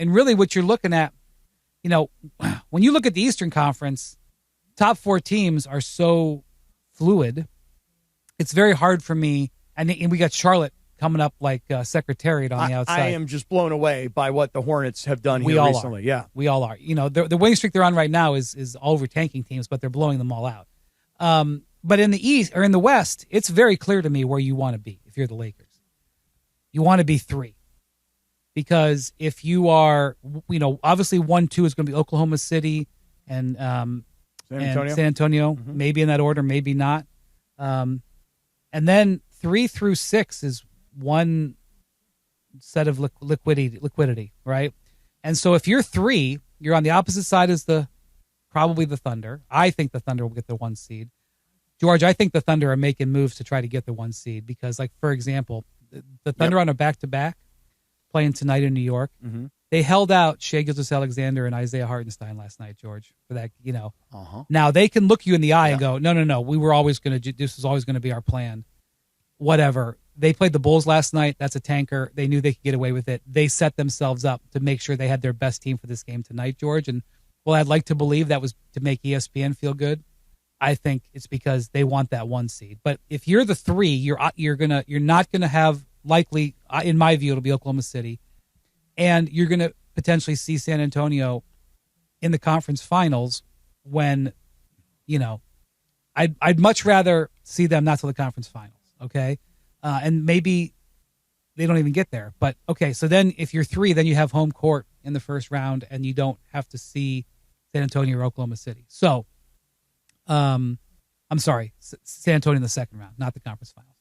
And really what you're looking at, when you look at the Eastern Conference, top 4 teams are so fluid. It's very hard for me. And we got Charlotte coming up like Secretariat on the outside. I am just blown away by what the Hornets have done here recently. Yeah, we all are. The winning streak they're on right now is all over tanking teams, but they're blowing them all out. But in the East or in the West, it's very clear to me where you want to be if you're the Lakers. You want to be 3. Because if you are, obviously 1-2 is going to be Oklahoma City and San Antonio, maybe in that order, maybe not. And then 3 through 6 is one set of liquidity, right? And so if you're 3, you're on the opposite side as probably the Thunder. I think the Thunder will get the 1 seed. George, I think the Thunder are making moves to try to get the 1 seed because, like, for example, the Thunder on a back-to-back playing tonight in New York. Mm-hmm. They held out Shai Gilgeous-Alexander and Isaiah Hartenstein last night, George, for that, Now they can look you in the eye and go, no, we were always going to, this was always going to be our plan. Whatever. They played the Bulls last night. That's a tanker. They knew they could get away with it. They set themselves up to make sure they had their best team for this game tonight, George. And, well, I'd like to believe that was to make ESPN feel good. I think it's because they want that 1 seed. But if you're the 3, you're not gonna have, likely, in my view, it'll be Oklahoma City, and you're gonna potentially see San Antonio in the conference finals. When, I'd much rather see them not to the conference finals. Okay, and maybe they don't even get there. But okay, so then if you're 3, then you have home court in the first round, and you don't have to see San Antonio or Oklahoma City. So. I'm sorry, San Antonio in the second round, not the conference finals.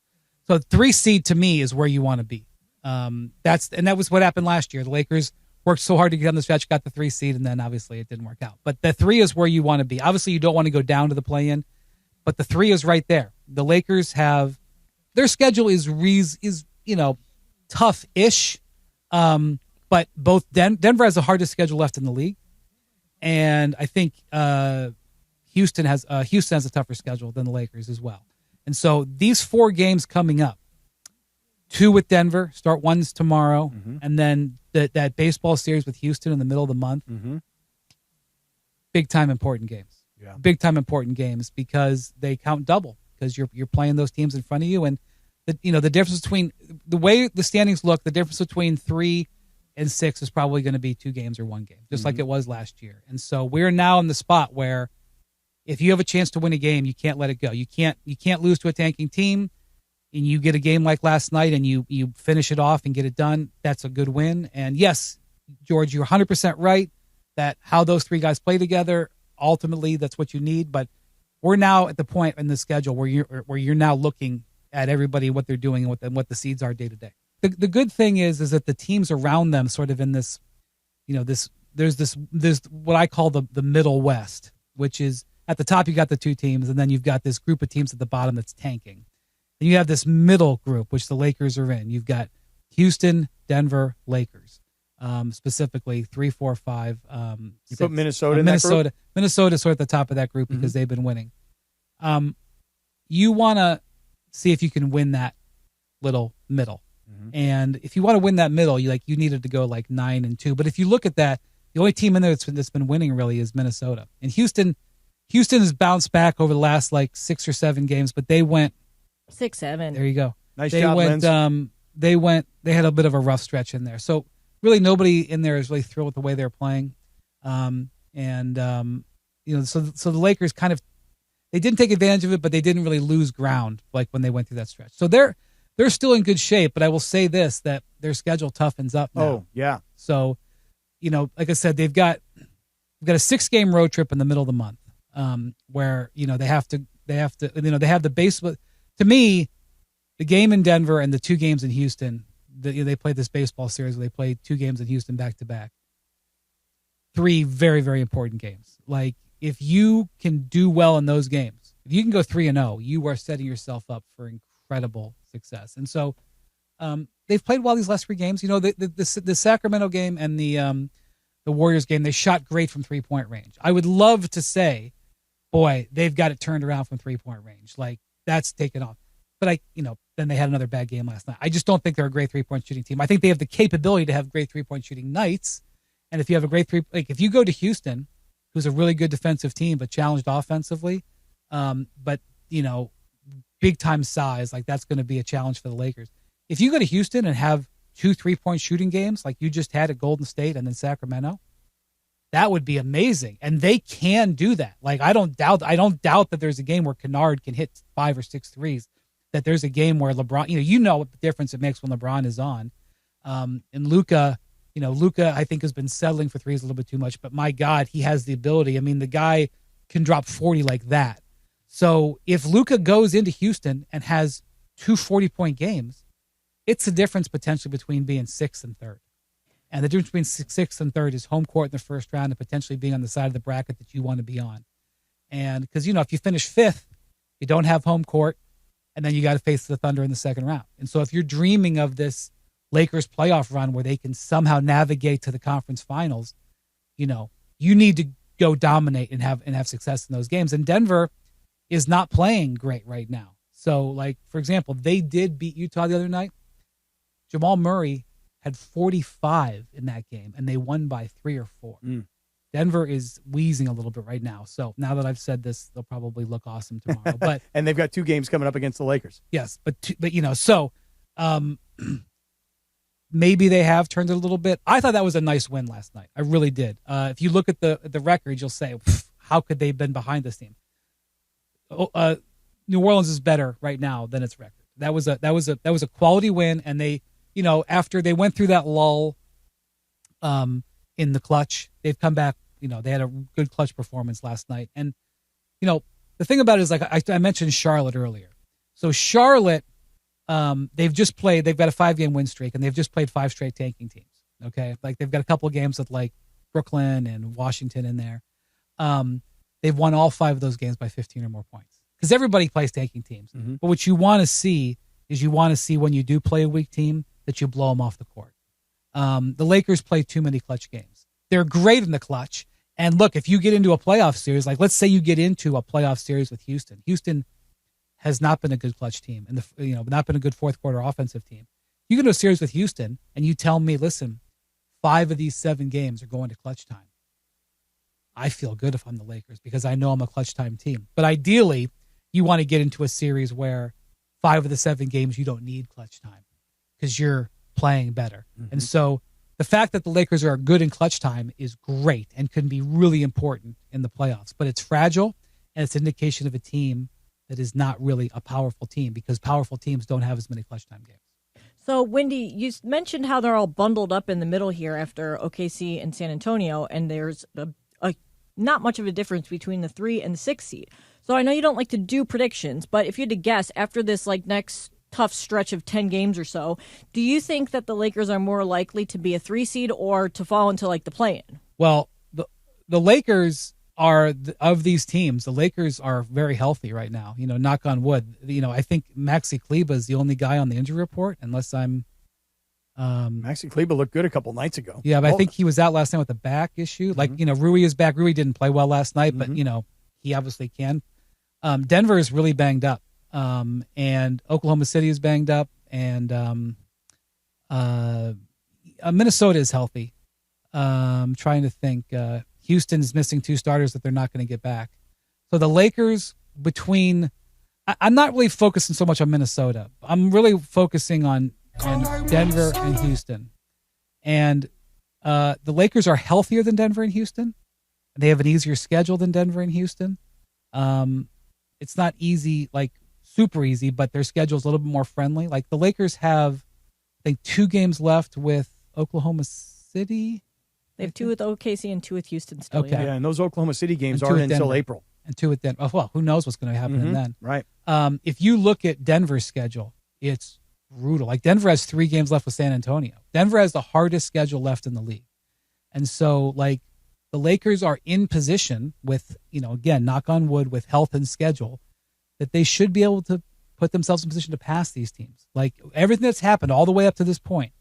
So 3 seed to me is where you want to be. That was what happened last year. The Lakers worked so hard to get on the stretch, got the 3 seed, and then obviously it didn't work out. But the 3 is where you want to be. Obviously, you don't want to go down to the play-in, but the 3 is right there. The Lakers have their schedule is tough-ish, but both Denver has the hardest schedule left in the league, and I think. Houston has a tougher schedule than the Lakers as well. And so these 4 games coming up, 2 with Denver, start 1's tomorrow, and then that baseball series with Houston in the middle of the month. Big time important games. Yeah. Big time important games because they count double because you're playing those teams in front of you, and the difference between the way the standings look, the difference between 3 and 6 is probably going to be 2 games or 1 game, just like it was last year. And so we're now in the spot where if you have a chance to win a game, you can't let it go. You can't lose to a tanking team, and you get a game like last night and you finish it off and get it done. That's a good win. And yes, George, you're 100% right that how those 3 guys play together, ultimately that's what you need. But we're now at the point in the schedule where you're now looking at everybody, what they're doing and what the seeds are day to day. The good thing is that the teams around them sort of in this, there's what I call the middle West, which is at the top you got the 2 teams, and then you've got this group of teams at the bottom that's tanking. And you have this middle group, which the Lakers are in. You've got Houston, Denver, Lakers, specifically 3, 4, 5. You put Minnesota in that group? Minnesota's sort of at the top of that group because they've been winning. You want to see if you can win that little middle. And if you want to win that middle, you needed to go 9-2. But if you look at that, the only team in there that's been winning really is Minnesota. And Houston has bounced back over the last 6 or 7 games, but they went 6-7. There you go. Nice job, Linz. They had a bit of a rough stretch in there. So really nobody in there is really thrilled with the way they're playing. So the Lakers kind of, they didn't take advantage of it, but they didn't really lose ground when they went through that stretch. So they're still in good shape, but I will say this, that their schedule toughens up now. Oh, yeah. So, like I said, they've got a 6-game road trip in the middle of the month. Where they have the base. To me, the game in Denver and the 2 games in Houston, they played this baseball series where they played 2 games in Houston back to back. 3 very, very important games. If you can do well in those games, if you can go 3-0, you are setting yourself up for incredible success. And so they've played well these last 3 games. The Sacramento game and the Warriors game, they shot great from 3-point range. I would love to say, boy, they've got it turned around from 3-point range. That's taken off. But then they had another bad game last night. I just don't think they're a great 3-point shooting team. I think they have the capability to have great 3-point shooting nights, And if you have a great if you go to Houston, who's a really good defensive team but challenged offensively, but big time size, like that's going to be a challenge for the Lakers. If you go to Houston and have 2 3-point shooting games like you just had at Golden State and then Sacramento, that would be amazing. And they can do that. Like I don't doubt that there's a game where Kennard can hit 5 or 6 threes, that there's a game where LeBron, you know what the difference it makes when LeBron is on. And Luka, I think has been settling for threes a little bit too much, but my God, he has the ability. I mean, the guy can drop 40 like that. So if Luka goes into Houston and has 2 40-point games, it's the difference potentially between being 6th and 3rd. And the difference between 6th and 3rd is home court in the first round and potentially being on the side of the bracket that you want to be on. And because, if you finish 5th, you don't have home court, and then you got to face the Thunder in the second round. And so if you're dreaming of this Lakers playoff run where they can somehow navigate to the conference finals, you need to go dominate and have success in those games. And Denver is not playing great right now. So, like, for example, they did beat Utah the other night. Jamal Murray had 45 in that game, and they won by 3 or 4. Denver is wheezing a little bit right now. So now that I've said this, they'll probably look awesome tomorrow. But and they've got 2 games coming up against the Lakers. Yes, but maybe they have turned it a little bit. I thought that was a nice win last night. I really did. If you look at the record, you'll say, how could they have been behind this team? New Orleans is better right now than its record. That was a quality win, and they, after they went through that lull in the clutch, they've come back. They had a good clutch performance last night. And the thing about it is, like I mentioned Charlotte earlier. So Charlotte, they've got a 5-game win streak, and they've just played 5 straight tanking teams. Okay, like they've got a couple of games with like Brooklyn and Washington in there. They've won all 5 of those games by 15 or more points, because everybody plays tanking teams. Mm-hmm. But what you want to see is when you do play a weak team that you blow them off the court. The Lakers play too many clutch games. They're great in the clutch. And look, if you get into a playoff series, like let's say you get into a playoff series with Houston. Houston has not been a good clutch team, and not been a good fourth quarter offensive team. You get into a series with Houston, and you tell me, listen, 5 of these 7 games are going to clutch time. I feel good if I'm the Lakers, because I know I'm a clutch time team. But ideally, you want to get into a series where 5 of the 7 games you don't need clutch time because you're playing better. Mm-hmm. And so the fact that the Lakers are good in clutch time is great and can be really important in the playoffs. But it's fragile, and it's an indication of a team that is not really a powerful team, because powerful teams don't have as many clutch time games. So, Wendy, you mentioned how they're all bundled up in the middle here after OKC and San Antonio, and there's not much of a difference between the 3 and the 6 seed. So I know you don't like to do predictions, but if you had to guess after this next tough stretch of 10 games or so, do you think that the Lakers are more likely to be a 3 seed or to fall into the play-in? Well, the Lakers are, of these teams, the Lakers are very healthy right now. Knock on wood. I think Maxi Kleber is the only guy on the injury report, unless I'm. Maxi Kleber looked good a couple nights ago. Yeah, but I think he was out last night with a back issue. Mm-hmm. Rui is back. Rui didn't play well last night, but he obviously can. Denver is really banged up, and Oklahoma City is banged up, and Minnesota is healthy. I'm trying to think. Houston's missing 2 starters that they're not going to get back. So the Lakers, I'm not really focusing so much on Minnesota. I'm really focusing on Denver and Houston. And the Lakers are healthier than Denver and Houston. They have an easier schedule than Denver and Houston. It's not easy, super easy, but their schedule is a little bit more friendly. Like the Lakers have, I think, 2 games left with Oklahoma City. They have 2 with OKC and 2 with Houston still. Okay. Yeah, and those Oklahoma City games aren't until April. And 2 with Denver. Oh, well, who knows what's going to happen then. Right. If you look at Denver's schedule, it's brutal. Like Denver has 3 games left with San Antonio. Denver has the hardest schedule left in the league. And so, the Lakers are in position with, again, knock on wood, with health and schedule, that they should be able to put themselves in position to pass these teams. Everything that's happened all the way up to this point.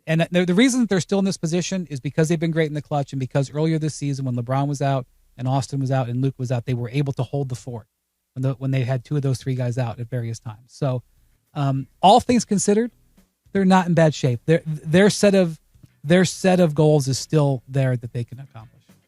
And the reason that they're still in this position is because they've been great in the clutch, and because earlier this season when LeBron was out and Austin was out and Luka was out, they were able to hold the fort when they had 2 of those 3 guys out at various times. So all things considered, they're not in bad shape. Their set of their set of goals is still there that they can accomplish.